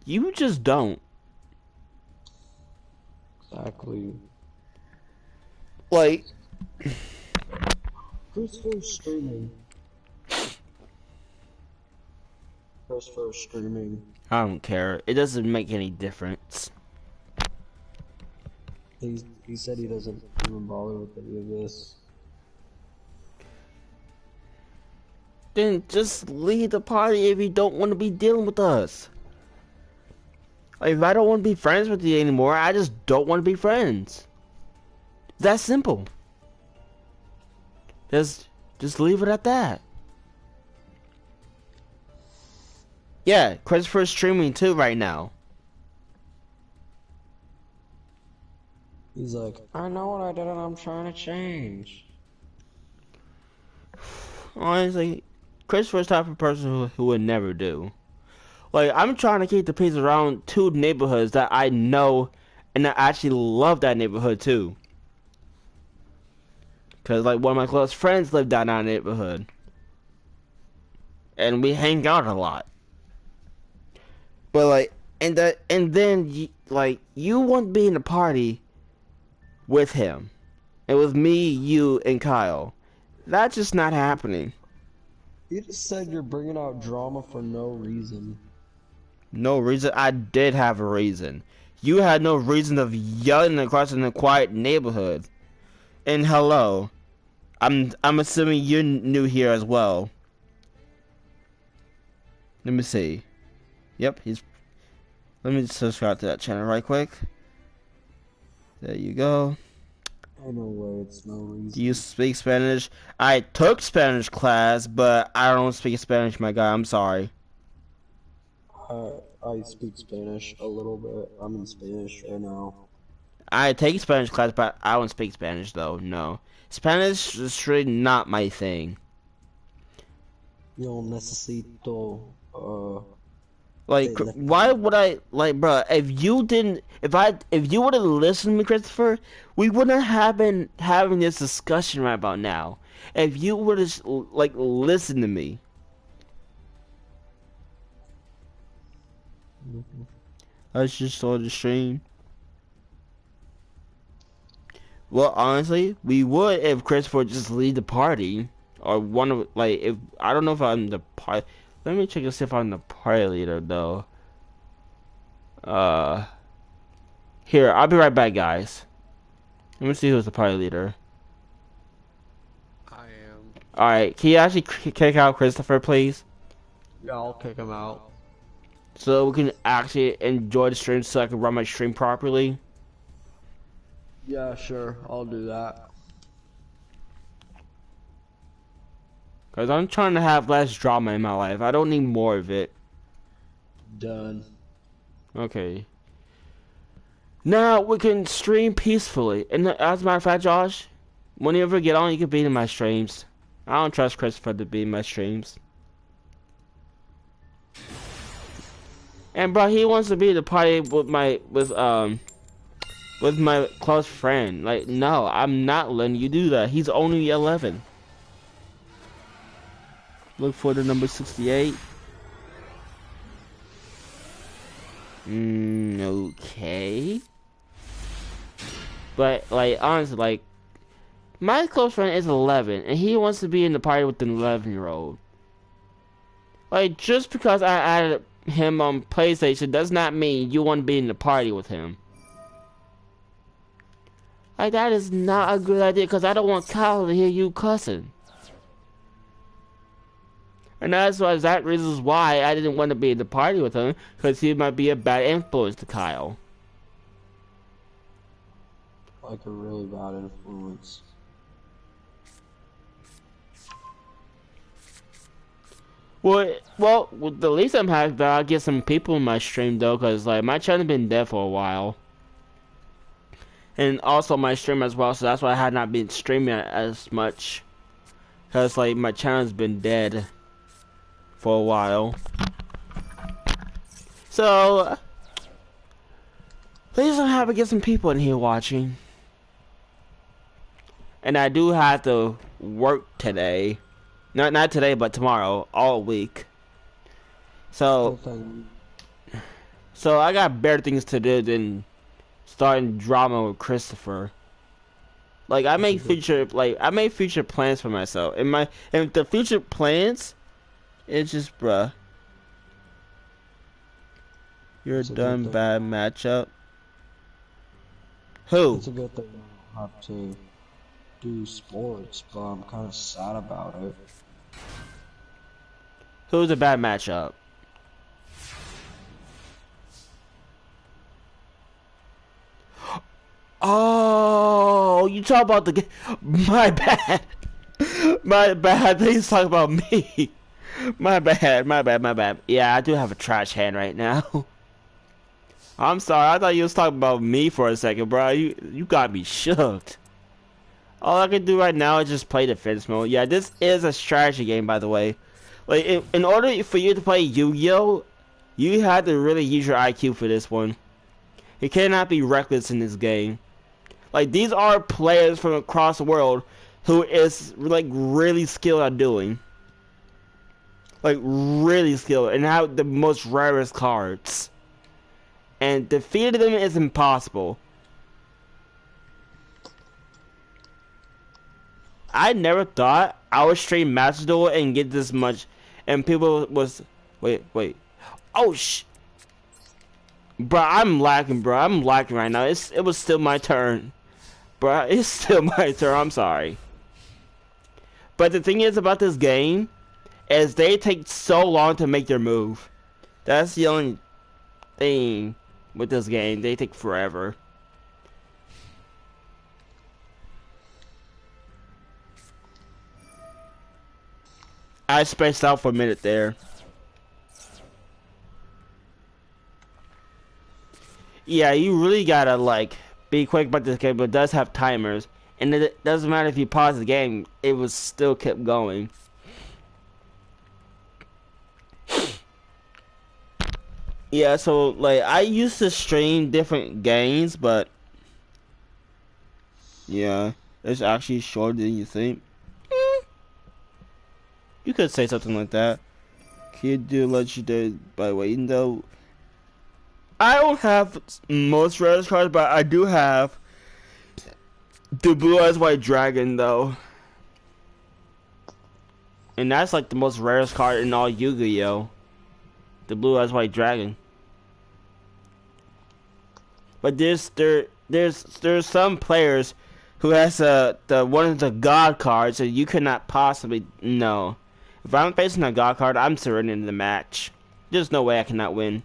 You just don't. Exactly. Like, Christopher's streaming. Christopher's streaming. I don't care. It doesn't make any difference. He said he doesn't even bother with any of this. Then just leave the party if you don't want to be dealing with us. Like, if I don't want to be friends with you anymore, I just don't want to be friends. That simple. Just leave it at that. Yeah, Christopher's streaming too right now. He's like, I know what I did and I'm trying to change. Honestly, Christopher's the type of person who would never do. Like, I'm trying to keep the peace around two neighborhoods that I know and I actually love that neighborhood too. Cause like one of my close friends lived down that neighborhood. And we hang out a lot. But like, and then like you want to be in a party with him, and with me, you, and Kyle. That's just not happening. You just said you're bringing out drama for no reason. No reason. I did have a reason. You had no reason of yelling across in a quiet neighborhood. And hello, I'm assuming you're new here as well. Let me see. Yep, let me subscribe to that channel right quick. There you go. I know where it's no reason. Do you speak Spanish? I took Spanish class, but I don't speak Spanish, my guy. I'm sorry. I speak Spanish a little bit. I'm in Spanish right now. I take Spanish class, but I don't speak Spanish, though. No. Spanish is really not my thing. Yo necesito, Like, They lift why would I like, bro? If you would have listened to me, Christopher, we wouldn't have been having this discussion right about now. If you would have like listened to me, I just saw the stream. Well, honestly, we would if Christopher just leave the party or one of like if I don't know if I'm the party. Let me check and see if I'm the party leader though. Uh, Here, I'll be right back, guys. Let me see who's the party leader. I am. Alright, can you actually kick out Christopher, please? Yeah, I'll kick him out. So we can actually enjoy the stream so I can run my stream properly. Yeah, sure. I'll do that. Because I'm trying to have less drama in my life. I don't need more of it. Done. Okay. Now we can stream peacefully. And as a matter of fact, Josh, when you ever get on, you can be in my streams. I don't trust Christopher to be in my streams. And bro, he wants to be the party with my close friend. Like, no, I'm not letting you do that. He's only 11. Look for the number 68. Okay. But, like, honestly, like, my close friend is 11, and he wants to be in the party with an 11-year-old. Like, just because I added him on PlayStation does not mean you want to be in the party with him. Like, that is not a good idea, because I don't want Kyle to hear you cussing. And that's why exact reasons why I didn't want to be in the party with him, because he might be a bad influence to Kyle. Like a really bad influence. Well, the least I'm happy about, I'll get some people in my stream though, because like my channel's been dead for a while. And also my stream as well, so that's why I had not been streaming as much. Because like my channel's been dead for a while. So, please don't have to get some people in here watching. And I do have to work today. Not today, but tomorrow, all week. So I got better things to do than starting drama with Christopher. Like I made future plans for myself. And the future plans, it's just bruh. You're a dumb bad matchup. Who? It's a good thing I don't have to do sports, but I'm kind of sad about it. Who's a bad matchup? Oh, you talk about the game. My bad. My bad. I think he's talking about me. My bad. Yeah, I do have a trash hand right now. I'm sorry. I thought you was talking about me for a second, bro. You got me shook. All I can do right now is just play defense mode. Yeah, this is a strategy game, by the way. Like, in order for you to play Yu-Gi-Oh, you have to really use your IQ for this one. You cannot be reckless in this game. Like, these are players from across the world who is, like, really skilled at doing. Like, really skilled and have the most rarest cards. And defeating them is impossible. I never thought I would stream Master Duel and get this much, and people was wait. Oh bro, I'm lagging, bro. I'm lagging right now. It was still my turn, bro. It's still my turn. I'm sorry. But the thing is about this game is they take so long to make their move. That's the only thing with this game. They take forever. I spaced out for a minute there. Yeah, you really gotta like be quick about this game, but it does have timers, and it doesn't matter if you pause the game; it was still kept going. Yeah, so like I used to stream different games, but yeah, it's actually shorter than you think. Eh, you could say something like that. Kid do legendary by waiting though. I don't have most rare cards, but I do have the blue eyes white dragon though, and that's like the most rarest card in all Yu-Gi-Oh. The blue eyes white dragon. But there's some players who has the one of the god cards, so you could not possibly no. If I'm facing a god card, I'm surrendering the match. There's no way I cannot win.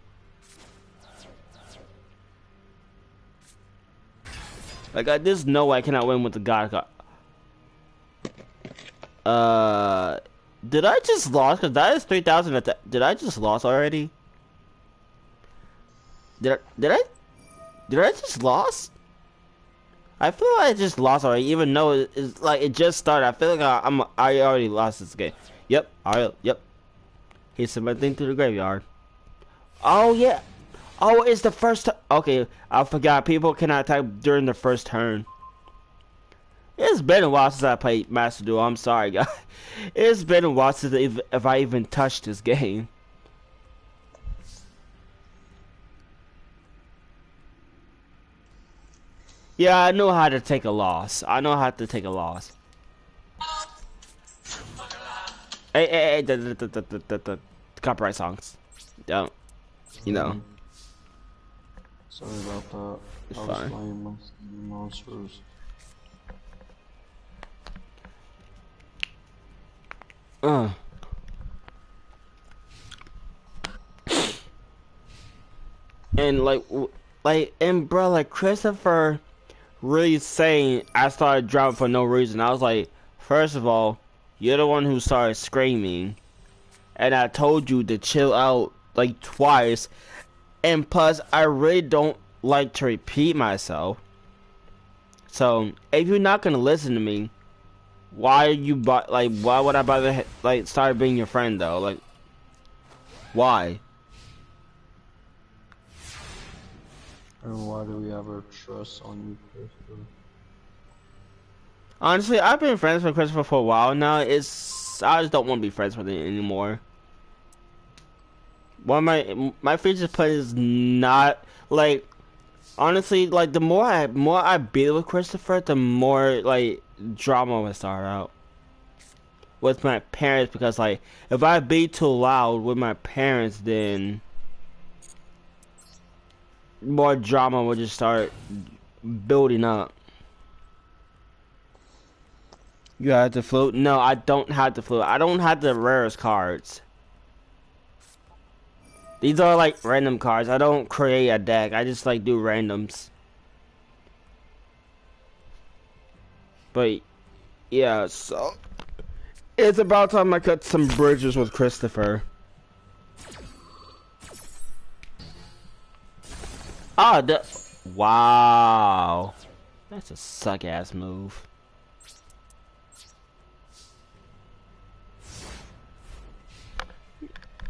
Like there's no way I cannot win with the god card. Did I just lost? Cause that is 3,000. Did I just lost already? Did I just lost? I feel like I just lost already, even though it's like it just started. I feel like I already lost this game. Yep, yep. He sent my thing to the graveyard. Oh yeah. Oh, it's the first. Okay, I forgot. People cannot attack during the first turn. It's been a while since I played Master Duel. I'm sorry, guys. It's been a while since if I even touched this game. Yeah, I know how to take a loss. I know how to take a loss. Hey, the copyright songs. Don't, you know. Sorry about that. It's I was fine. playing monsters. And and bro, like Christopher really saying I started drowning for no reason. I was like, first of all, you're the one who started screaming, and I told you to chill out like twice, and plus I really don't like to repeat myself. So if you're not gonna listen to me, why are you why would I bother like start being your friend though? Like why? And why do we ever trust on you, Christopher? Honestly, I've been friends with Christopher for a while now. I just don't want to be friends with him anymore. One of my features play is not like honestly like the more I beat with Christopher, the more like drama would start out with my parents because like if I be too loud with my parents, then more drama will just start building up. You have the flute? No, I don't have the flute. I don't have the rarest cards. These are like random cards. I don't create a deck. I just like do randoms. But yeah, so it's about time I cut some bridges with Christopher. Ah, wow. That's a suck ass move.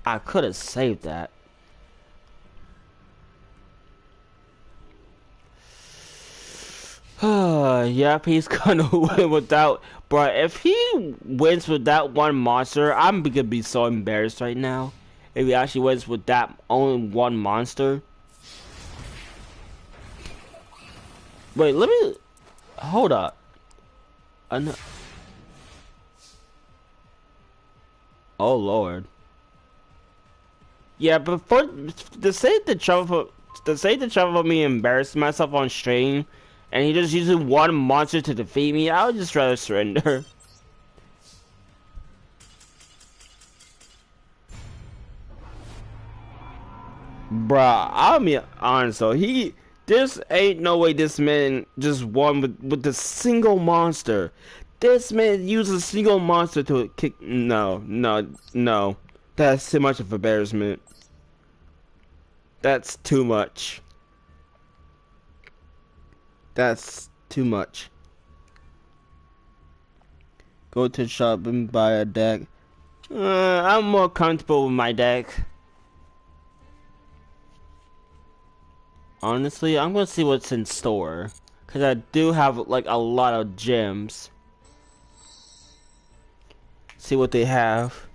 I could have saved that. Yep, he's gonna win without. But if he wins with that one monster, I'm gonna be so embarrassed right now. If he actually wins with that only one monster. Wait, let me. Hold up. Oh Lord. Yeah, but for to save the trouble for me embarrassing myself on stream, and he just using one monster to defeat me, I would just rather surrender. Bruh, I'll be honest though, this ain't no way this man just won with a single monster. This man used a single monster to kick. No. That's too much of embarrassment. That's too much. That's too much. Go to the shop and buy a deck. I'm more comfortable with my deck. Honestly, I'm gonna see what's in store. Cause I do have like a lot of gems. See what they have.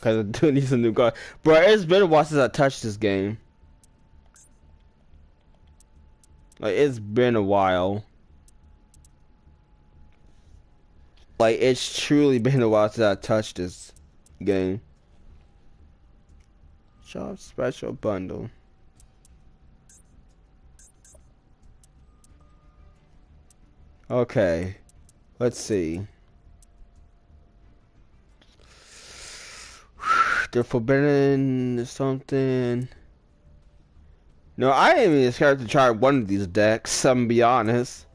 Cause I do need some new cards. Bro, it's been a while since I touched this game. Like, it's been a while. Like, it's truly been a while since I touched this game. Shop special bundle. Okay. Let's see. The forbidden something. No, I ain't even scared to try one of these decks, I'm gonna be honest.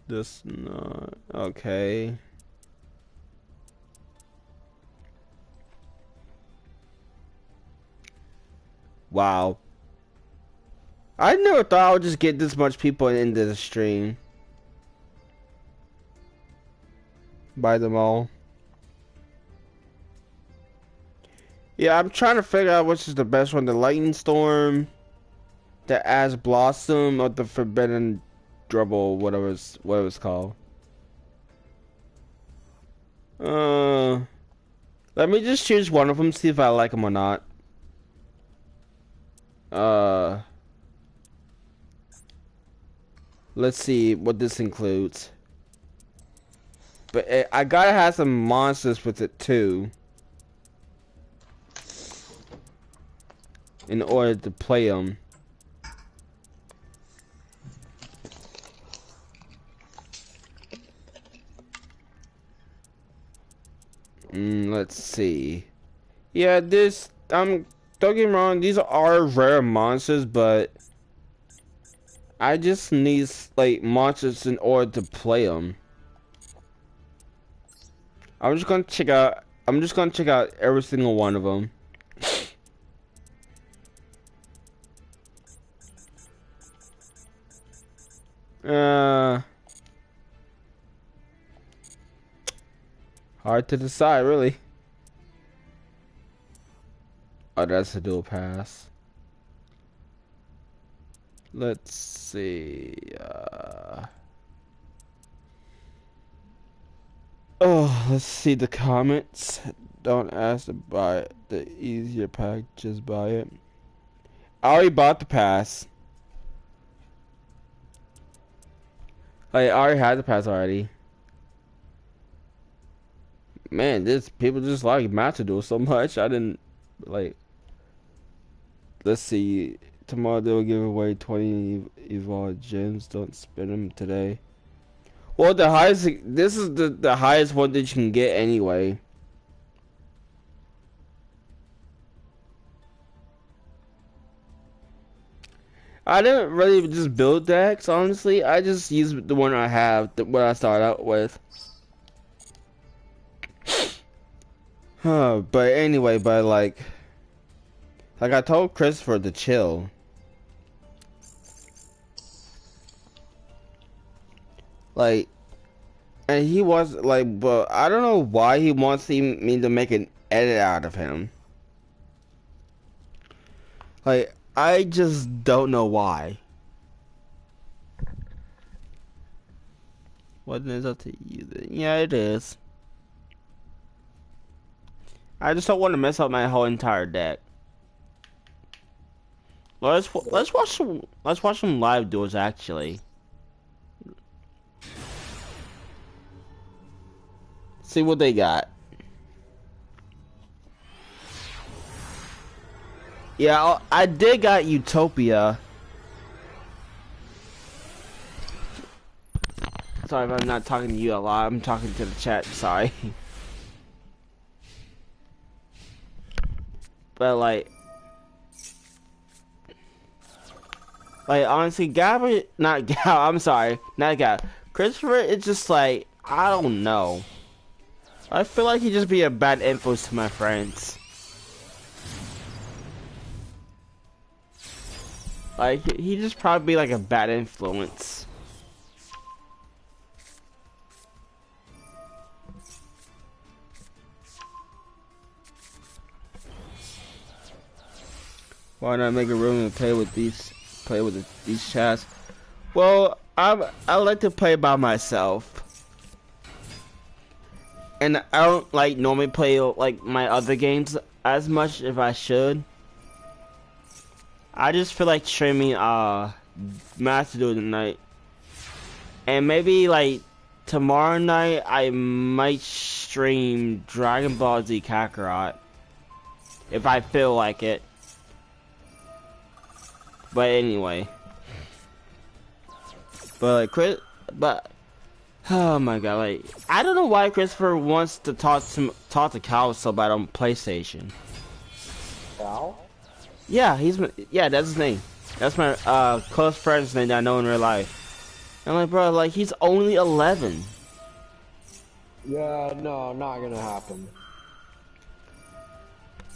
This not okay. Wow. I never thought I would just get this much people into the stream. Buy them all. Yeah, I'm trying to figure out which is the best one. The Lightning Storm, the Ash Blossom, or the Forbidden Dribble, whatever it's called. Let me just choose one of them, see if I like them or not. Let's see what this includes. But I gotta have some monsters with it too, in order to play them. Let's see. Yeah, don't get me wrong, these are rare monsters, but I just need like monsters in order to play them. I'm just gonna check out every single one of them. Hard to decide, really. Oh, that's a dual pass. Let's see. Oh, let's see the comments. Don't ask to buy it. The easier pack, just buy it. I already bought the pass. I already had the pass already. Man, this people just like Matador so much. I didn't like. Let's see. Tomorrow they'll give away 20 evolved gems. Don't spend them today. Well, the highest. This is the highest one that you can get anyway. I didn't really just build decks, honestly. I just used the one I have, what I started out with. But anyway, like I told Christopher to chill. Like, and he was like, but I don't know why he wants me to make an edit out of him. Like, I just don't know why. What is up to you then? Yeah, it is. I just don't want to mess up my whole entire deck. Let's watch some live duels actually. See what they got. Yeah, I did got Utopia. Sorry if I'm not talking to you a lot. I'm talking to the chat. Sorry. But like honestly, not Gab. I'm sorry, not Gab. Christopher, it's just like I don't know. I feel like he'd just be a bad influence to my friends. Like, he'd just probably be like a bad influence. Why not make a room and play with these chats? Well, I like to play by myself, and I don't like normally play like my other games as much if I should. I just feel like streaming Master Duel tonight, and maybe like tomorrow night I might stream Dragon Ball Z Kakarot if I feel like it. But anyway, but oh my god, like I don't know why Christopher wants to talk to Cal so bad on PlayStation. Cal? Yeah, that's his name. That's my close friend's name that I know in real life. I'm like, bro, like he's only 11. Yeah, no, not gonna happen.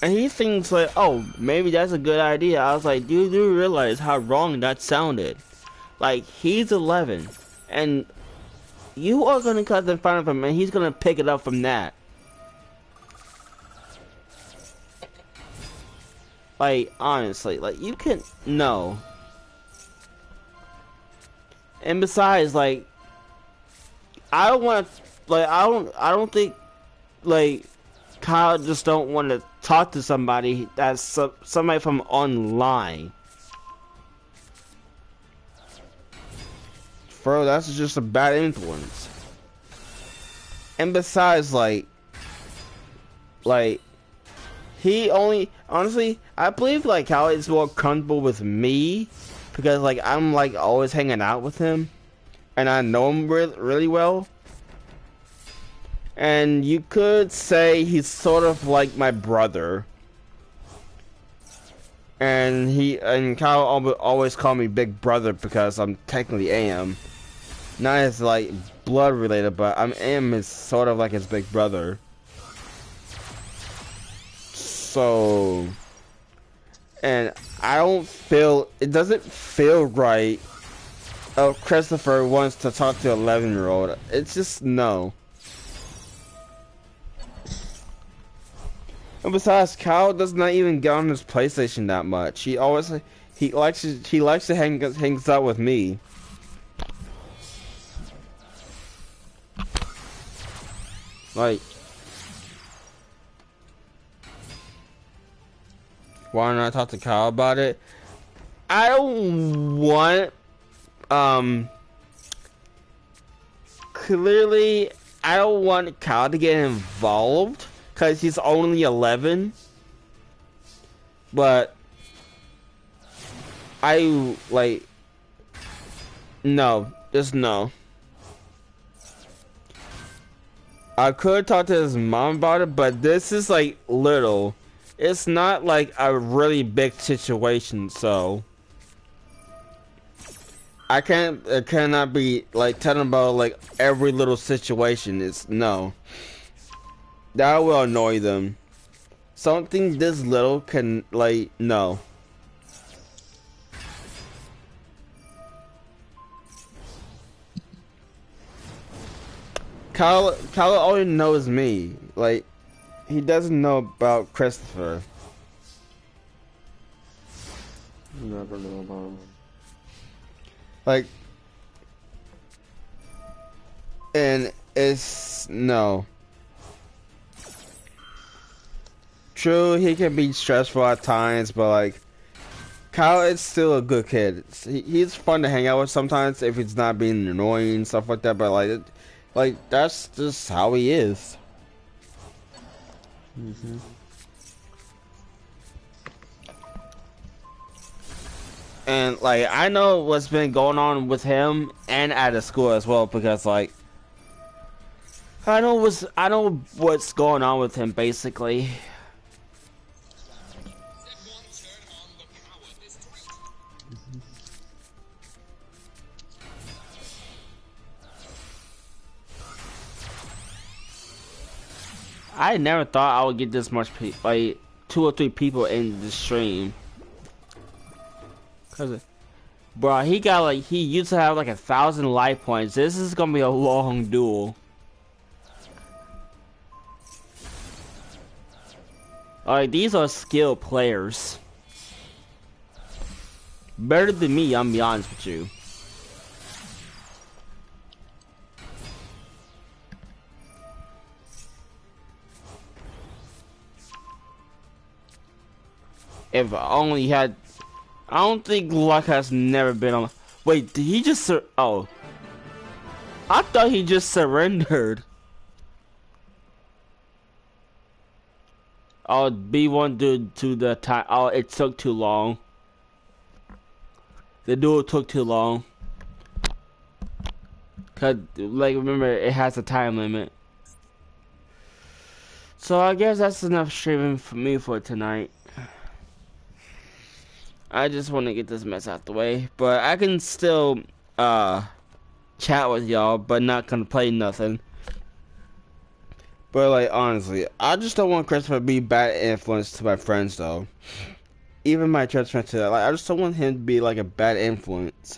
And he thinks like, oh, maybe that's a good idea. I was like, dude, do you realize how wrong that sounded? Like, he's 11, and you are gonna cut in front of him, and he's gonna pick it up from that. Like, honestly, like, you can, no. And besides, like, I don't want to, like, I don't think, like, Kyle just don't want to talk to somebody that's somebody from online. Bro, that's just a bad influence. And besides, like he only, honestly, I believe like Kyle is more comfortable with me because like I'm like always hanging out with him, and I know him really well. And you could say he's sort of like my brother. And Kyle always call me Big Brother because I'm technically am. Not as like blood related, but I am is sort of like his big brother. So, and I don't feel, it doesn't feel right. Oh, Christopher wants to talk to an 11-year-old. It's just no. And besides, Kyle does not even get on his PlayStation that much. He likes to hangs out with me. Like, why not talk to Kyle about it? I don't want, clearly, I don't want Kyle to get involved. Because he's only 11. But I, like, no. Just no. I could talk to his mom about it, but this is, like, little. It's not, like, a really big situation, so I cannot be, like, telling about, like, every little situation. It's, no. That will annoy them. Something this little can, like, no. Kyle only knows me. Like, he doesn't know about Christopher. You never know about him. Like, and it's, no. True, he can be stressful at times, but like, Kyle is still a good kid. He's fun to hang out with sometimes if he's not being annoying and stuff like that. But like that's just how he is. Mm-hmm. And like, I know what's been going on with him and at his school as well, because like, I know what's going on with him basically. I never thought I would get this much like 2 or 3 people in the stream. Cause, bro, he used to have like 1,000 life points. This is gonna be a long duel. Like, these are skilled players. Better than me, I'm be honest with you. If I only had, I don't think luck has never been on. Wait, did he just oh, I thought he just surrendered. Oh, B1 due to the time. Oh, it took too long. The duel took too long. Cause, like, remember, it has a time limit. So I guess that's enough streaming for me for tonight. I just want to get this mess out the way, but I can still chat with y'all, but not gonna play nothing. But like honestly, I just don't want Christopher to be bad influence to my friends though. Even my church friends too. Like I just don't want him to be like a bad influence.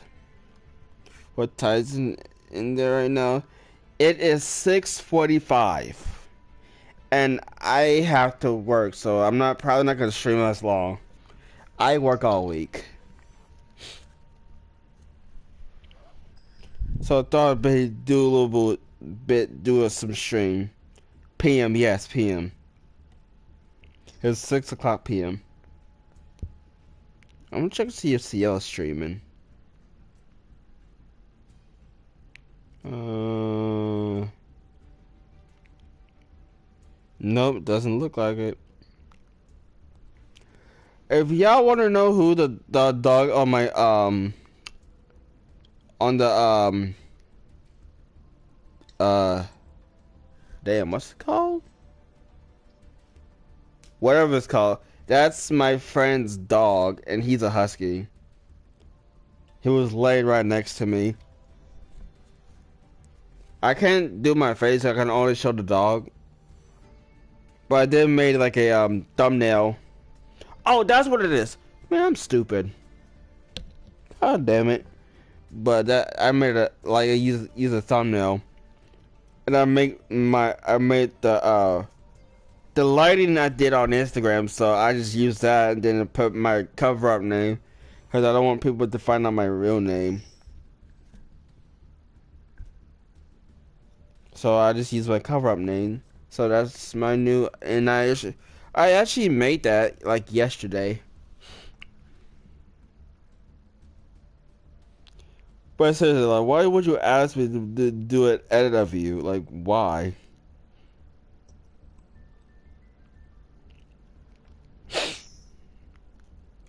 What time's in there right now? It is 6:45, and I have to work, so I'm probably not gonna stream as long. I work all week. So I thought I'd do a little bit, do some stream. PM, yes, PM. It's 6 o'clock PM. I'm gonna check to see if CL is streaming. Nope, doesn't look like it. If y'all want to know who the dog on my on the damn, what's it called? Whatever it's called. That's my friend's dog, and he's a husky. He was laid right next to me. I can't do my face. I can only show the dog. But I did made like a thumbnail. Oh, that's what it is. Man, I'm stupid. God damn it. But that I made use a thumbnail. And I made the lighting I did on Instagram, so I just used that and then put my cover up name, because I don't want people to find out my real name. So I just use my cover up name. So that's my new, and I actually made that like yesterday. But seriously, like, why would you ask me to do an edit of you? Like, why?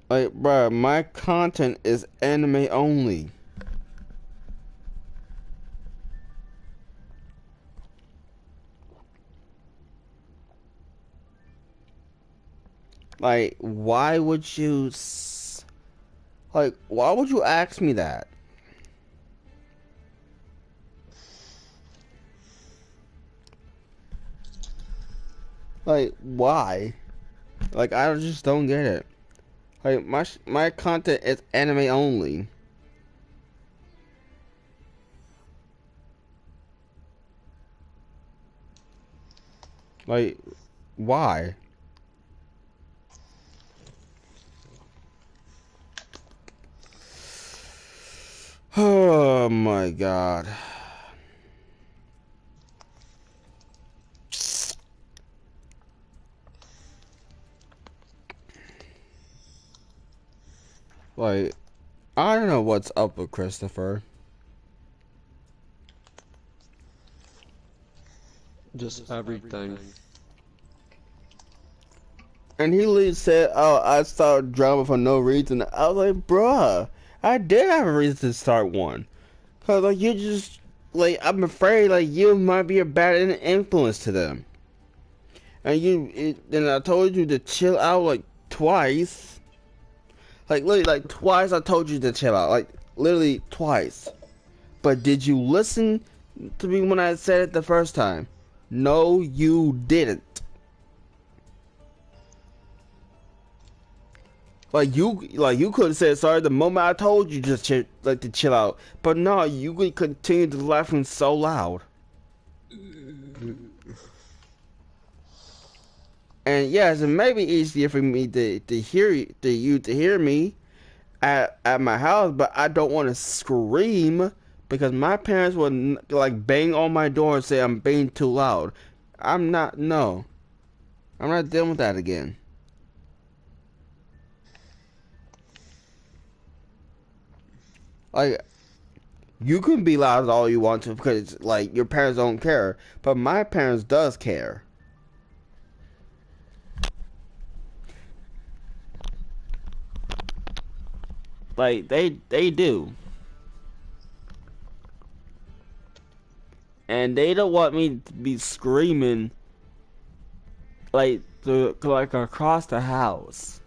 Like, bruh, my content is anime only. Like, why would you why would you ask me that? Like, why? Like, I just don't get it. Like, my content is anime only. Like, why? Oh my god. Like, I don't know what's up with Christopher. Just everything. And he literally said, "Oh, I started drama for no reason." I was like, "Bruh, I did have a reason to start one, cause like you just like I'm afraid like you might be a bad influence to them." And then I told you to chill out like twice. Like literally, like twice I told you to chill out. Like literally twice. But did you listen to me when I said it the first time? No, you didn't. Like you could have said sorry the moment I told you just to chill out. But no, you could continue to laughing so loud. And yes, it may be easier for me to hear me at my house, but I don't want to scream because my parents would like bang on my door and say I'm being too loud. I'm not. No, I'm not dealing with that again. Like you can be loud as all you want to because like your parents don't care, but my parents does care. Like they do. And they don't want me to be screaming like across the house.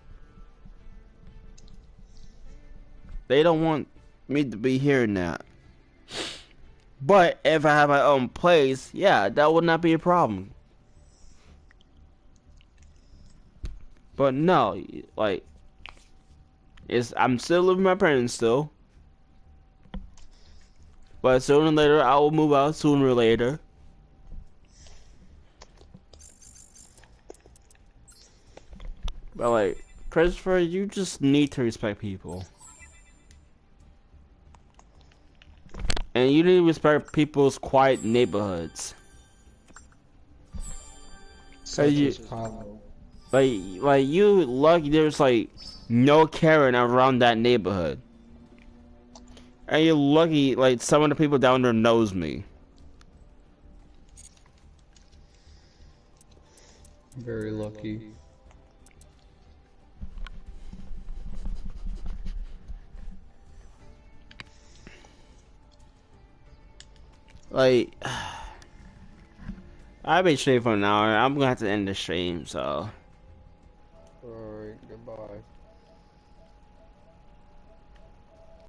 They don't want me to be hearing that. But if I have my own place, yeah, that would not be a problem. But no, like I'm still living with my parents still. But sooner or later I will move out sooner or later. But like Christopher, you just need to respect people. And you need to respect people's quiet neighborhoods. Such as Kylo. Like you lucky there's like no Karen around that neighborhood. And you're lucky like some of the people down there knows me. Very lucky. Like I've been streaming for an hour. I'm gonna have to end the stream, so Alright, goodbye.